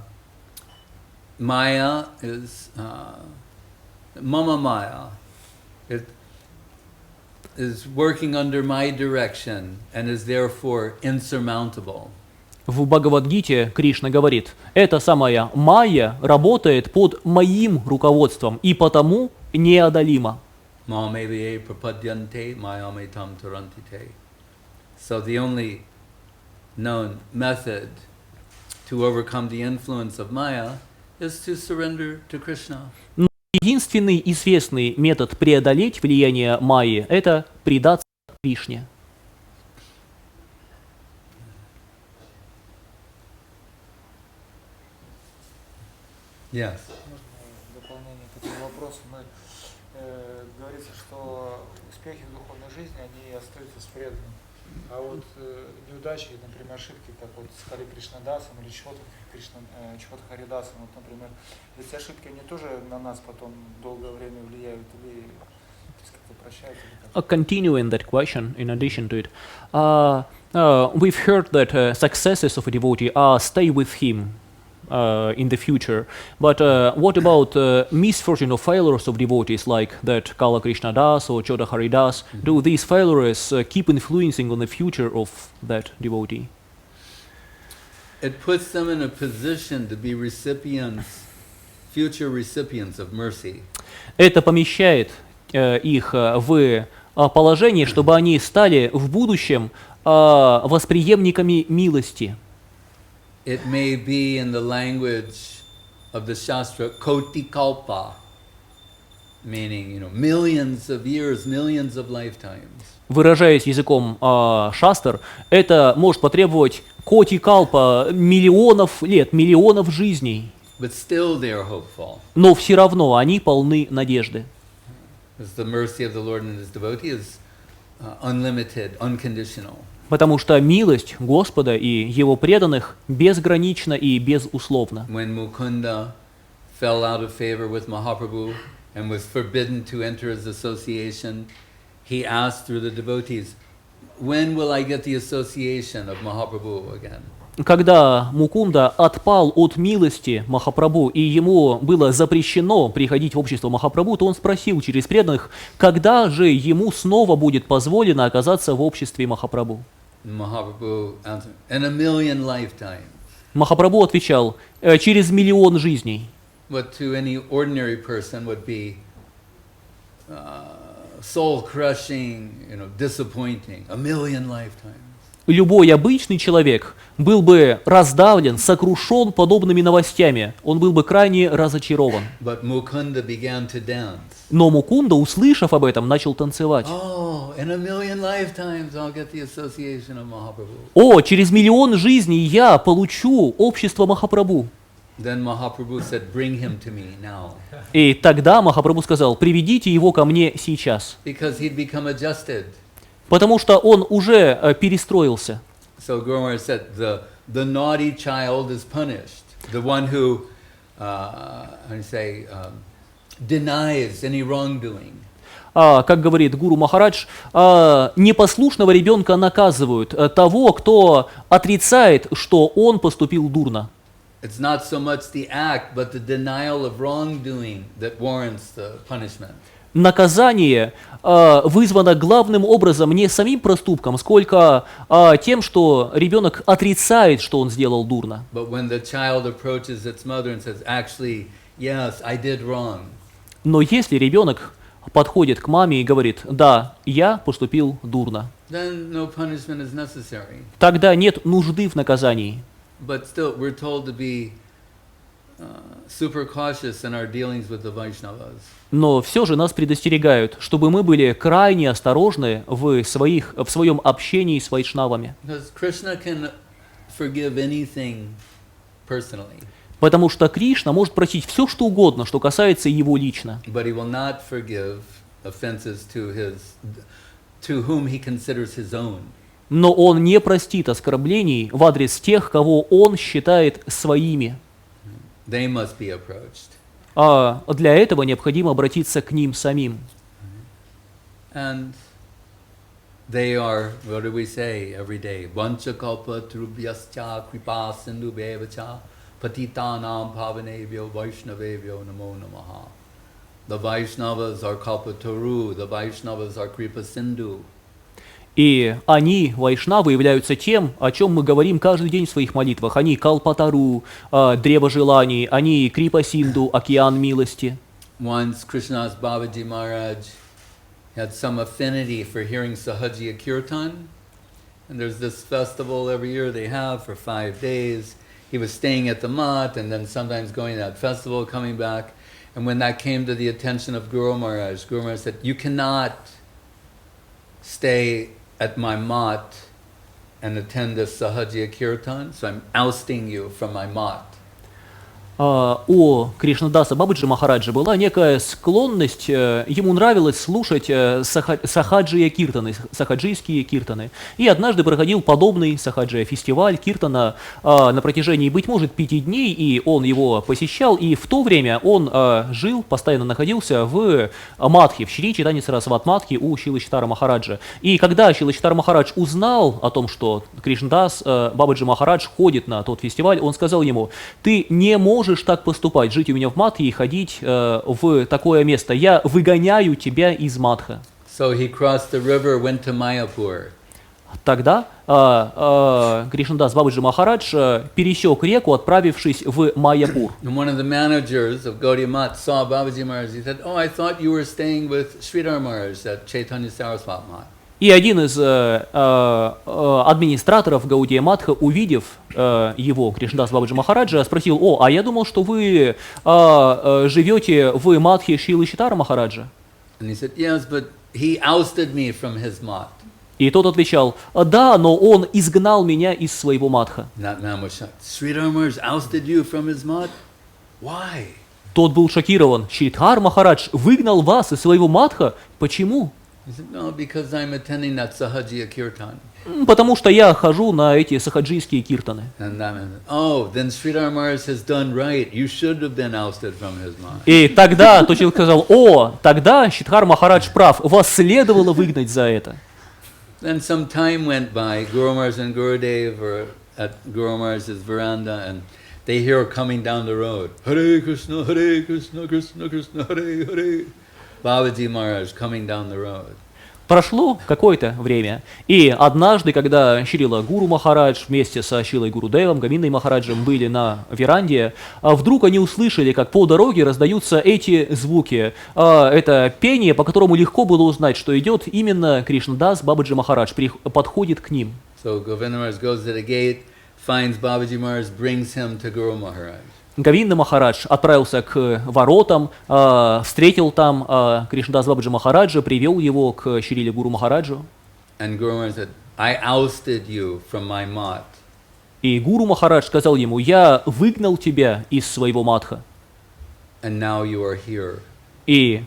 [SPEAKER 5] Maya is mama maya. is working under my direction and is therefore insurmountable.
[SPEAKER 6] В Бхагавад-гите Кришна говорит, эта самая майя работает под моим руководством и потому неодолима.
[SPEAKER 5] Mameve prapadyante mayame tam tarantite. So the only known method to overcome the influence of Maya is to surrender to Krishna.
[SPEAKER 6] Единственный известный метод преодолеть влияние майи – это предаться Кришне.
[SPEAKER 5] Yes.
[SPEAKER 9] Можно дополнение к этому вопросу? Говорится, что успехи в духовной жизни, они остаются с преданным. А вот неудачи, например, ошибки, как вот с Хари Кришнадасом или Чхот Харидасом, вот, например, эти ошибки, они тоже на нас потом долгое время влияют или как-то прощают?
[SPEAKER 6] Continuing that question, in addition to it, we've heard that successes of a devotee stay with him in the future. But what about misfortune or failures of devotees like that Kala Krishna Das or Chota Haridas? Do these failures keep influencing on the future of that devotee?
[SPEAKER 5] It puts them in a position to be recipients, future recipients of mercy.
[SPEAKER 6] Это помещает их в положение, чтобы они стали в будущем восприемниками милости.
[SPEAKER 5] It may be in the language of the Shastra, Koti Kalpa, meaning, millions of years, millions of lifetimes.
[SPEAKER 6] Выражаясь языком шастр, это может потребовать коти калпа, миллионов лет, миллионов жизней.
[SPEAKER 5] But still they are hopeful.
[SPEAKER 6] Но все равно они полны надежды.
[SPEAKER 5] Because the mercy of the Lord and His devotee is unlimited, unconditional.
[SPEAKER 6] Потому что милость Господа и Его преданных безгранична и безусловна.
[SPEAKER 5] When Mukunda fell out of favor with Mahaprabhu and was forbidden to enter his association, he asked through the devotees, when will I get the association of Mahaprabhu again?
[SPEAKER 6] Когда Мукунда отпал от милости Махапрабху, и ему было запрещено приходить в общество Махапрабху, то он спросил через преданных, когда же ему снова будет позволено оказаться в обществе Махапрабху.
[SPEAKER 5] Mahaprabhu answered, in a million lifetimes.
[SPEAKER 6] Махапрабху отвечал, через миллион жизней.
[SPEAKER 5] What to any ordinary person would be soul-crushing, disappointing, a million lifetimes.
[SPEAKER 6] Любой обычный человек был бы раздавлен, сокрушен подобными новостями. Он был бы крайне разочарован.
[SPEAKER 5] But Mukunda began to dance.
[SPEAKER 6] Но Мукунда, услышав об этом, начал танцевать.
[SPEAKER 5] Oh, in a million lifetimes I'll get the association of Mahaprabhu.
[SPEAKER 6] О, через миллион жизней я получу общество Махапрабху.
[SPEAKER 5] Then Mahaprabhu said, bring him to me now.
[SPEAKER 6] И тогда Махапрабху сказал, приведите его ко мне сейчас.
[SPEAKER 5] Because he'd become adjusted.
[SPEAKER 6] Потому что он уже перестроился.
[SPEAKER 5] So Guru Maharaj said, the naughty child is punished. The one who, denies any wrongdoing.
[SPEAKER 6] Как говорит Гуру Махарадж, непослушного ребенка наказывают, того, кто отрицает, что он поступил дурно.
[SPEAKER 5] It's not so much the act, but the denial of wrongdoing that warrants the punishment.
[SPEAKER 6] Наказание вызвано главным образом не самим проступком, сколько тем, что ребенок отрицает, что он сделал дурно.
[SPEAKER 5] But when the child approaches its mother and says, actually, yes, I did wrong.
[SPEAKER 6] Но если ребенок подходит к маме и говорит, да, я поступил дурно,
[SPEAKER 5] Then no punishment is necessary.
[SPEAKER 6] тогда нет нужды в наказании.
[SPEAKER 5] But still, we're told to be super cautious in our dealings with the Vaishnavas.
[SPEAKER 6] Но все же нас предостерегают, чтобы мы были крайне осторожны в своем общении с вайшнавами.
[SPEAKER 5] Because Krishna can forgive anything personally.
[SPEAKER 6] Потому что Кришна может простить все, что угодно, что касается его лично.
[SPEAKER 5] But he will not forgive offenses to whom he considers his own.
[SPEAKER 6] Но он не простит оскорблений в адрес тех, кого он считает своими.
[SPEAKER 5] They must be approached.
[SPEAKER 6] А для этого необходимо обратиться к ним самим.
[SPEAKER 5] And they are, what do we say every day? Vanchakalpa trubhyascha kripa sindhubheva cha patitanam pavanebhyo vaishnavebhyo namo namaha. The Vaishnavas are Kalpataru, the Vaishnavas are Kripa Sindhu.
[SPEAKER 6] И они, вайшнавы, являются тем, о чем мы говорим каждый день в своих молитвах. Они Калпатару, древо желаний, они Крипа Синду, океан милости.
[SPEAKER 5] Once Krishnadas Babaji Maharaj had some affinity for hearing Sahajiya Kirtan, and there's this festival every year they have for 5 days. He was staying at the Mat and then sometimes going to that festival, coming back. And when that came to the attention of Guru Maharaj said, you cannot stay at my Mat and attend this Sahajiya Kirtan, so I'm ousting you from my Mat.
[SPEAKER 6] У Кришнадаса Бабаджи Махараджа была некая склонность, ему нравилось слушать сахаджия киртаны, сахаджийские киртаны. И однажды проходил подобный сахаджия фестиваль киртана на протяжении, быть может, 5 дней, и он его посещал, и в то время он жил, постоянно находился в Мадхе, в Шри Чайтанья Сарасват Мадхе у Шрилы Чайтанья Махараджа. И когда Шрила Чайтанья Махарадж узнал о том, что Кришнадас Бабаджи Махарадж ходит на тот фестиваль, он сказал ему: ты не можешь так поступать, жить у меня в Мадхе и ходить в такое место. Я выгоняю тебя из Мадха.
[SPEAKER 5] So he crossed the river, went to Mayapur.
[SPEAKER 6] Тогда Кришнадас Бабаджи Махарадж пересек реку, отправившись в Майяпур.
[SPEAKER 5] And one of the managers of Gaudiya Math saw Babaji Maharaj. He said, "Oh, I thought you were staying with Sridhar Maharaj at Chaitanya Saraswat Math."
[SPEAKER 6] И один из администраторов Гаудия Матха, увидев его, Кришнадас Бабаджи Махараджа, спросил: о, а я думал, что вы живете в Матхе Шрилы Чайтанья Махараджа.
[SPEAKER 5] And he said, "Yes, but he ousted me from his Math."
[SPEAKER 6] И тот отвечал: да, но он изгнал меня из своего Матха.
[SPEAKER 5] And that man was shocked. Sridhar Maharaj ousted you from his Math? Why?
[SPEAKER 6] Тот был шокирован. Шридхар Махарадж выгнал вас из своего Матха? Почему?
[SPEAKER 5] He said, "No, because I'm attending that Sahajiya Kirtan."
[SPEAKER 6] Потому что я хожу на эти сахаджийские киртаны.
[SPEAKER 5] And that man said, "Oh, then Sridhar Maharaj has done right. You should have been ousted from his Math."
[SPEAKER 6] И тогда тот человек сказал: о, тогда Шридхар Махарадж прав, вас следовало выгнать за это.
[SPEAKER 5] Then some time went by. Guru Maharaj and Gurudev were at Guru Maharaj's veranda, and they hear coming down the road, Hare Krishna, Krishna Krishna, Hare Hare. Babaji Maharaj coming down the road.
[SPEAKER 6] Прошло какое-то время, и однажды, когда Шрила Гуру Махарадж вместе со Шрилой Гурудевом, Гавиндой Махараджем были на веранде, вдруг они услышали, как по дороге раздаются эти звуки. Это пение, по которому легко было узнать, что идет именно Кришнадас Бабаджи Махарадж, подходит к ним.
[SPEAKER 5] So Govinda Maharaj goes to the gate, finds Babaji Maharaj, brings him to Guru Maharaj.
[SPEAKER 6] Гавинда Махарадж отправился к воротам, встретил там Кришнадас Бабаджи Махараджа, привел его к Шриле Гуру Махараджу.
[SPEAKER 5] And Guru Maharaj said, I ousted you from my mat.
[SPEAKER 6] И Гуру Махарадж сказал ему: я выгнал тебя из своего матха.
[SPEAKER 5] And now you are here.
[SPEAKER 6] И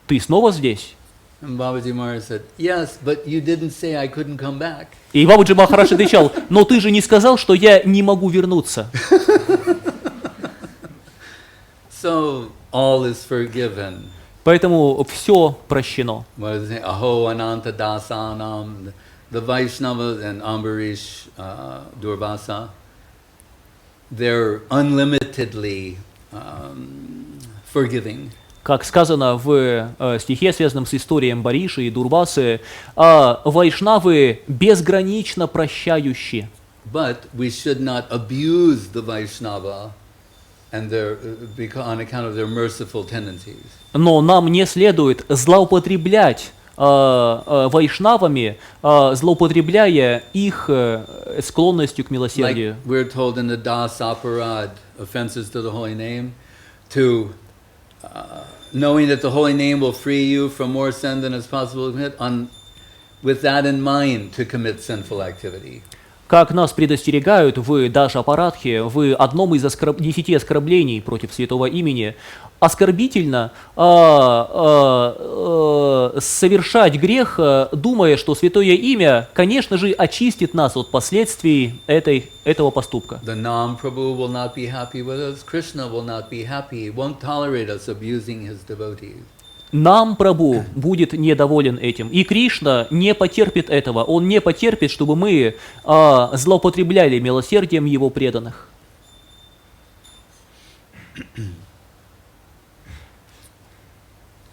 [SPEAKER 6] ты снова здесь?
[SPEAKER 5] And Babaji Maharaj said, yes, but you didn't say I couldn't come back.
[SPEAKER 6] И Бабаджи Махарадж отвечал: но ты же не сказал, что я не могу вернуться.
[SPEAKER 5] So all is forgiven.
[SPEAKER 6] Поэтому все прощено.
[SPEAKER 5] What does it say? Aho Ananta Dasanam, the Vaishnavas and Ambarish Durvasa, they're unlimitedly forgiving.
[SPEAKER 6] Как сказано в стихе, связанном с историей Амбариши и Дурвасы, вайшнавы безгранично прощающие.
[SPEAKER 5] But we should not abuse the Vaishnava and their, on account of their merciful tendencies.
[SPEAKER 6] Но нам не следует злоупотреблять вайшнавами, злоупотребляя их склонностью к милосердию.
[SPEAKER 5] Like we're told in the Das Aparad, offenses to the holy name, to knowing that the holy name will free you from more sin than is possible to commit, with that in mind to commit sinful activity.
[SPEAKER 6] Как нас предостерегают в Даш-апарадхе, в одном из 10 оскорблений против святого имени, оскорбительно совершать грех, думая, что святое имя, конечно же, очистит нас от последствий этого поступка.
[SPEAKER 5] The Nam Prabhu will not be happy with us. Krishna will not be happy. He won't tolerate us abusing his devotees.
[SPEAKER 6] Нам Прабху будет недоволен этим. И Кришна не потерпит этого. Он не потерпит, чтобы мы злоупотребляли милосердием его преданных.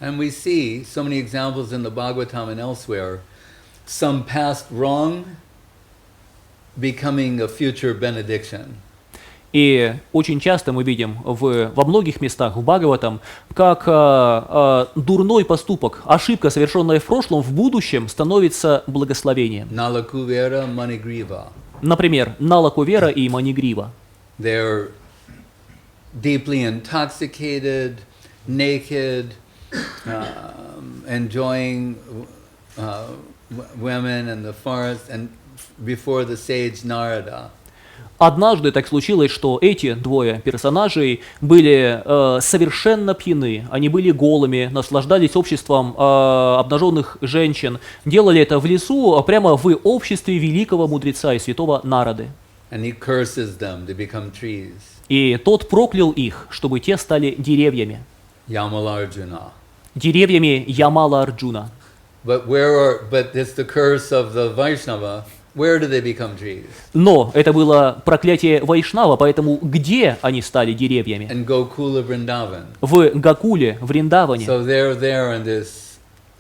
[SPEAKER 5] And we see so many examples in the Bhagavatam and elsewhere, some past wrong becoming a future benediction.
[SPEAKER 6] И очень часто мы видим во многих местах в Бхагаватам, как дурной поступок, ошибка, совершенная в прошлом, в будущем становится благословением.
[SPEAKER 5] Nalakuvera Manigriva.
[SPEAKER 6] Например, Налакувера и Манигрива.
[SPEAKER 5] They're deeply intoxicated, naked, enjoying women in the forest, and before the sage Narada.
[SPEAKER 6] Однажды так случилось, что эти двое персонажей были совершенно пьяны, они были голыми, наслаждались обществом обнаженных женщин, делали это в лесу, прямо в обществе великого мудреца и святого Нарады.
[SPEAKER 5] And he curses them to become trees.
[SPEAKER 6] И тот проклял их, чтобы те стали деревьями.
[SPEAKER 5] Yamalarjuna.
[SPEAKER 6] Деревьями Ямала Арджуна.
[SPEAKER 5] But it's the curse of the Vaishnava. Where do they become trees?
[SPEAKER 6] Но это было проклятие Вайшнава, поэтому где они стали деревьями?
[SPEAKER 5] In Gokula Vrindavan.
[SPEAKER 6] В Гакуле, в Вриндаване.
[SPEAKER 5] So they're there in this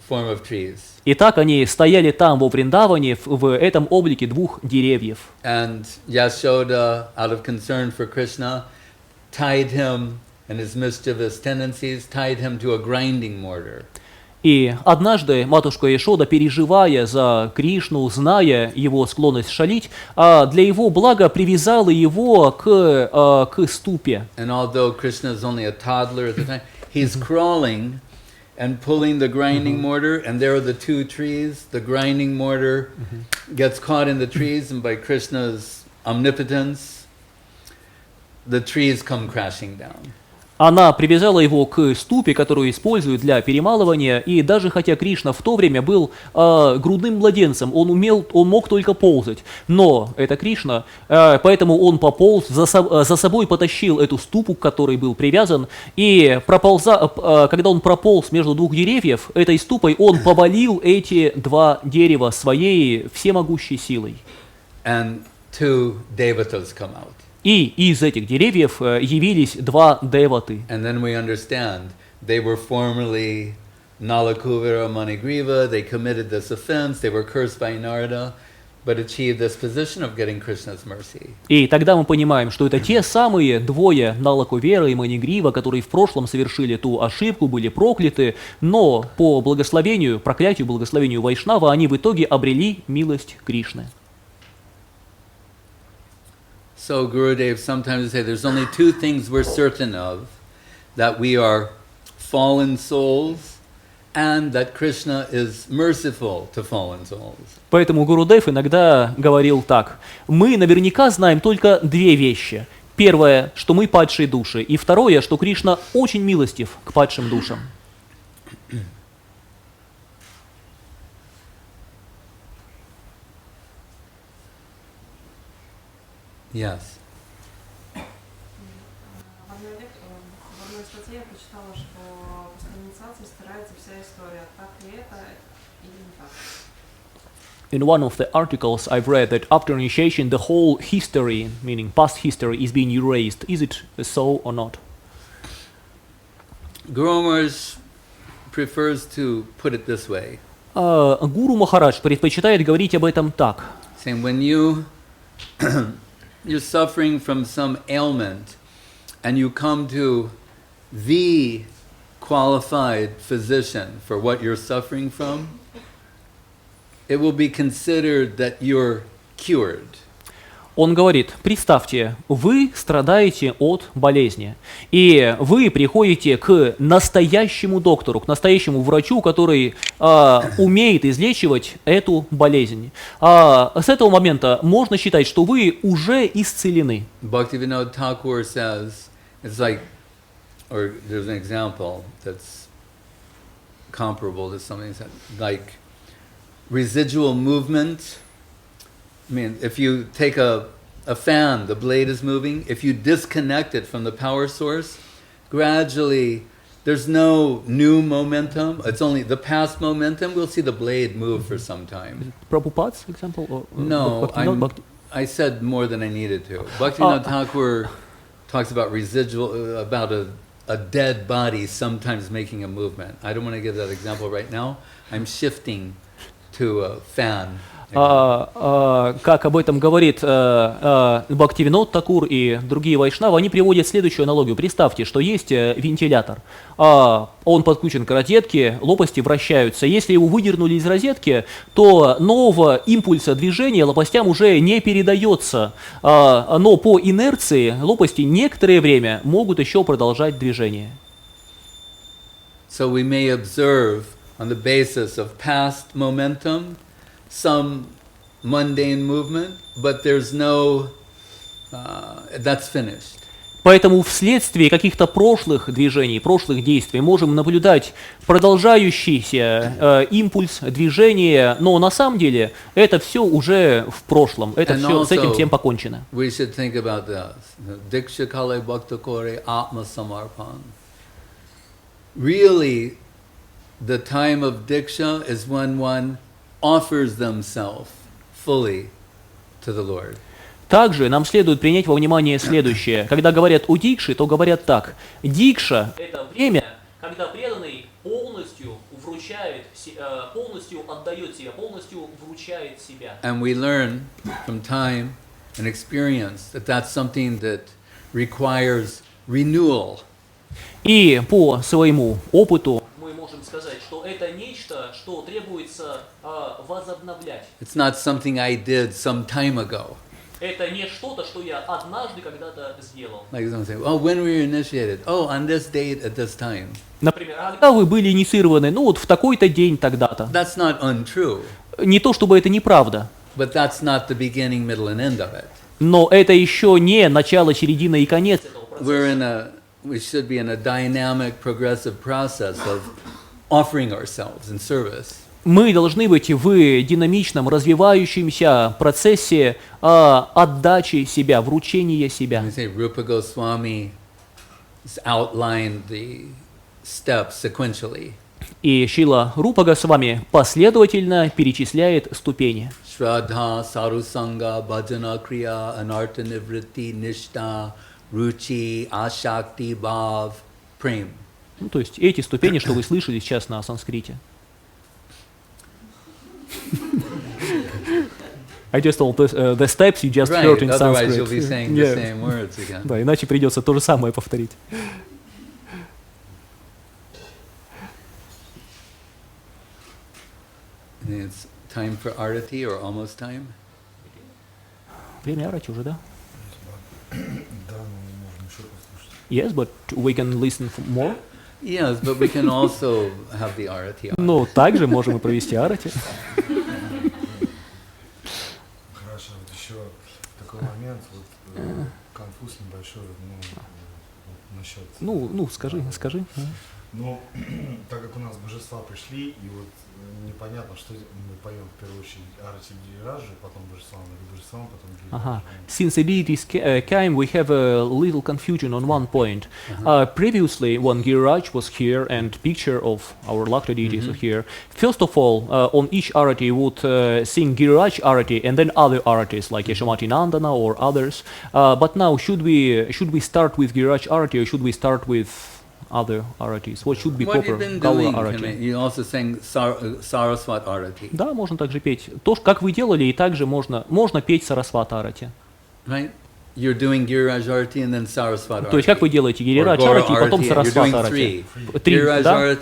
[SPEAKER 5] form of trees.
[SPEAKER 6] Итак, они стояли там, во Вриндаване, в этом облике двух деревьев.
[SPEAKER 5] And Yashoda, out of concern for Krishna, tied him and his mischievous tendencies, tied him to a grinding mortar.
[SPEAKER 6] И однажды матушка Яшода, переживая за Кришну, зная его склонность шалить, для его блага привязала его к ступе.
[SPEAKER 5] And although Krishna is only a toddler at the time, he's crawling and pulling the grinding mortar, and there are the two trees. The grinding mortar gets caught in the trees, and by Krishna's omnipotence, the trees come crashing down.
[SPEAKER 6] Она привязала его к ступе, которую используют для перемалывания, и даже хотя Кришна в то время был грудным младенцем, он мог только ползать, но это Кришна, поэтому он пополз, за собой потащил эту ступу, к которой был привязан, и когда он прополз между двух деревьев, этой ступой он повалил эти два дерева своей всемогущей силой.
[SPEAKER 5] And two devatas come out.
[SPEAKER 6] И из этих деревьев явились два деваты.
[SPEAKER 5] And then we understand they were formerly Nalakuvira Manigriva, they committed this offense, they were cursed by Narada, but achieved this position of getting Krishna's mercy.
[SPEAKER 6] И тогда мы понимаем, что это те самые двое Налакувера и Манигрива, которые в прошлом совершили ту ошибку, были прокляты, но по проклятию, благословению Вайшнава, они в итоге обрели милость Кришны.
[SPEAKER 5] So Gurudev sometimes say there's only two things we're certain of, that we are fallen souls and that Krishna is merciful to fallen souls.
[SPEAKER 6] Поэтому Гурудев иногда говорил так: мы наверняка знаем только две вещи. Первое, что мы падшие души, и второе, что Кришна очень милостив к падшим душам.
[SPEAKER 5] Yes.
[SPEAKER 2] В одной статье я прочитала, что после инициации стирается вся история. Так ли это или не так?
[SPEAKER 6] In one of the articles I've read that after initiation the whole history, meaning past history, is being erased. Is it so or not?
[SPEAKER 5] Guru Maharaj prefers to put it this way.
[SPEAKER 6] Гуру Махарадж предпочитает говорить об этом так.
[SPEAKER 5] Saying when you're suffering from some ailment and you come to the qualified physician for what you're suffering from, it will be considered that you're cured.
[SPEAKER 6] Он говорит: представьте, вы страдаете от болезни, и вы приходите к настоящему доктору, к настоящему врачу, который умеет излечивать эту болезнь. С этого момента можно считать, что вы уже исцелены.
[SPEAKER 5] Bhaktivinoda Thakur says, it's like, or there's an example that's comparable to something like residual movement. I mean, if you take a fan, the blade is moving. If you disconnect it from the power source, gradually there's no new momentum. It's only the past momentum. We'll see the blade move for some time.
[SPEAKER 6] Prabhupada's example? Or,
[SPEAKER 5] No, I said more than I needed to. Bhaktivinoda Thakur talks about residual, about a a dead body sometimes making a movement. I don't want to give that example right now. I'm shifting to a fan.
[SPEAKER 6] Как об этом говорит Бхактивинод Такур и другие вайшнавы, они приводят следующую аналогию. Представьте, что есть вентилятор, он подключен к розетке, лопасти вращаются. Если его выдернули из розетки, то нового импульса движения лопастям уже не передается, но по инерции лопасти некоторое время могут еще продолжать движение.
[SPEAKER 5] So we may observe on the basis of past momentum some mundane movement, but there's no, that's finished.
[SPEAKER 6] Поэтому вследствие каких-то прошлых движений, прошлых действий можем наблюдать продолжающийся импульс движения, но на самом деле это все уже в прошлом, это все, с этим всем покончено.
[SPEAKER 5] We should think about this. Diksha kale bhakta kore atma samarpan. Really, the time of diksha is when one offers themselves fully to the Lord.
[SPEAKER 6] Также нам следует принять во внимание следующее. Когда говорят о дикше, то говорят так. Дикша – это время, когда преданный полностью вручает, полностью отдает себя, полностью вручает себя.
[SPEAKER 5] And we learn from time and experience that that's something that requires renewal.
[SPEAKER 6] И по своему опыту мы можем сказать, что это нечто, что требуется возобновлять.
[SPEAKER 5] It's not something I did some time ago.
[SPEAKER 6] Это не что-то, что я однажды когда-то сделал.
[SPEAKER 5] Like someone say, oh, when were you initiated? Oh, on this date at this time.
[SPEAKER 6] Например, когда вы были инициированы, ну вот в такой-то день тогда-то.
[SPEAKER 5] That's not untrue.
[SPEAKER 6] Не то, чтобы это неправда.
[SPEAKER 5] But that's not the beginning, middle, and end of it.
[SPEAKER 6] Но это еще не начало, середина и конец этого процесса.
[SPEAKER 5] We should be in a dynamic, progressive process of offering ourselves in service.
[SPEAKER 6] Мы должны быть в динамичном, развивающемся процессе отдачи себя, вручения себя.
[SPEAKER 5] Rupa Goswami outlined the steps sequentially.
[SPEAKER 6] И Шрила Рупа Госвами последовательно перечисляет ступени.
[SPEAKER 5] Shraddha, Sarusanga, Bhajana Kriya, Anartha Nivritti, Nishta, Ruchi, Ashakti, Bhav, Prem.
[SPEAKER 6] Ну, то есть эти ступени, что вы слышали сейчас на санскрите. I just told the steps you just heard in Sanskrit.
[SPEAKER 5] Otherwise you'll be saying the same words again.
[SPEAKER 6] Да, иначе придется то же самое повторить.
[SPEAKER 5] It's time for arati or almost time.
[SPEAKER 6] Время арати уже, да?
[SPEAKER 7] Да, но можно еще послушать.
[SPEAKER 6] Yes, but we can listen more.
[SPEAKER 5] Yes, but we can also have the arati.
[SPEAKER 6] Ну, также можем и провести арати.
[SPEAKER 7] Хорошо, вот еще такой момент, вот конфуз небольшой, насчет...
[SPEAKER 6] Ну, скажи.
[SPEAKER 7] Ну, так как у нас божества пришли, и вот непонятно, что мы поем в первую очередь Арати Гирираджи, потом божествам, потом Гирираджи.
[SPEAKER 6] Since the deities came, we have a little confusion on one point. Previously, when Giriraj was here and picture of our Lakta deities are here, first of all, on each arati would sing Giriraj arati and then other aratis like Yashamati Nandana or others. But now, should we start with Giriraj arati or should we start with other aratis? What should be proper Gaura arati?
[SPEAKER 5] You also sang Saraswat arati.
[SPEAKER 6] Да, можно также петь. То, как вы делали, и также можно петь Сарасват арати.
[SPEAKER 5] Right? You're doing Giriraj arati and then Saraswat arati.
[SPEAKER 6] То есть, как вы делаете Гирирадж арати, и потом Сарасват арати. Три, да?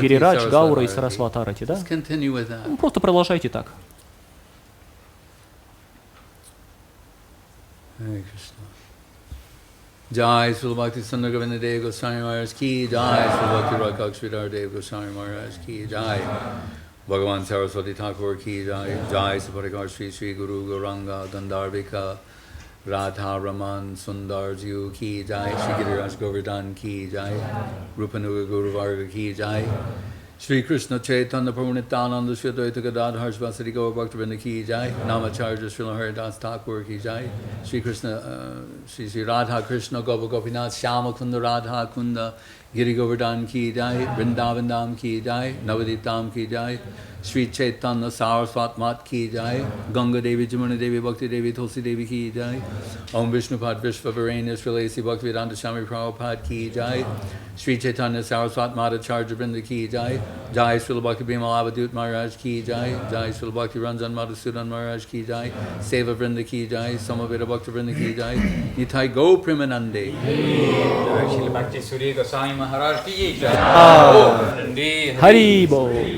[SPEAKER 6] Гирираджа, Гаура и Сарасват арати, да? Ну, просто продолжайте так.
[SPEAKER 5] Jai Srila Bhakti Sundar Govinda Dev Goswami Maharaj ki Jai Srila Bhakti Rakshvidhar Dev Goswami Maharaj ki Jai Bhagavan Saraswati Thakur ki Jai Jai Saparikar Shri Shri Guru Gauranga Gandharvika Radha Raman Sundar Jiu ki Jai Shri Giriraj Govardhan ki Jai Rupanuga Guru Varga ki Jai Shri Krishna Chaitanya Prabhu Nityananda Shri Advaita Gadadhar Harshvasari Gaur Bhaktivinoda ki Jai Namacharya Srila Haridas Thakur ki Jai Shri Krishna Shri Radha Krishna Gopa Gopinath Shama Kunda Radha Kunda Giri Govardhan ki jai, Vrindavan Dham ki jai, Navadip Dham ki jai, Sri Chaitanya Saraswat Mat ki jai, Ganga Devi, Jamuna Devi, Bhakti Devi, Tulsi Devi ki jai, Om Vishnupad Vishvavarena, Sri Lasi Bhaktivedanta Swami Prabhupada ki jai, Sri Chaitanya Saraswat Madhacharya Vrinda ki jai, Jai Srila Bhakti Bimal Avadut Maharaj ki jai, Jai Srila Bhakti Ranjan Madhusudan Maharaj ki jai, Seva Vrinda ki jai, Samaveda Bhakti Vrinda ki jai, Nitai Go Primanande.
[SPEAKER 1] Shri Bhakti Suri Goswami Maharaj ki jai.
[SPEAKER 6] Харибо.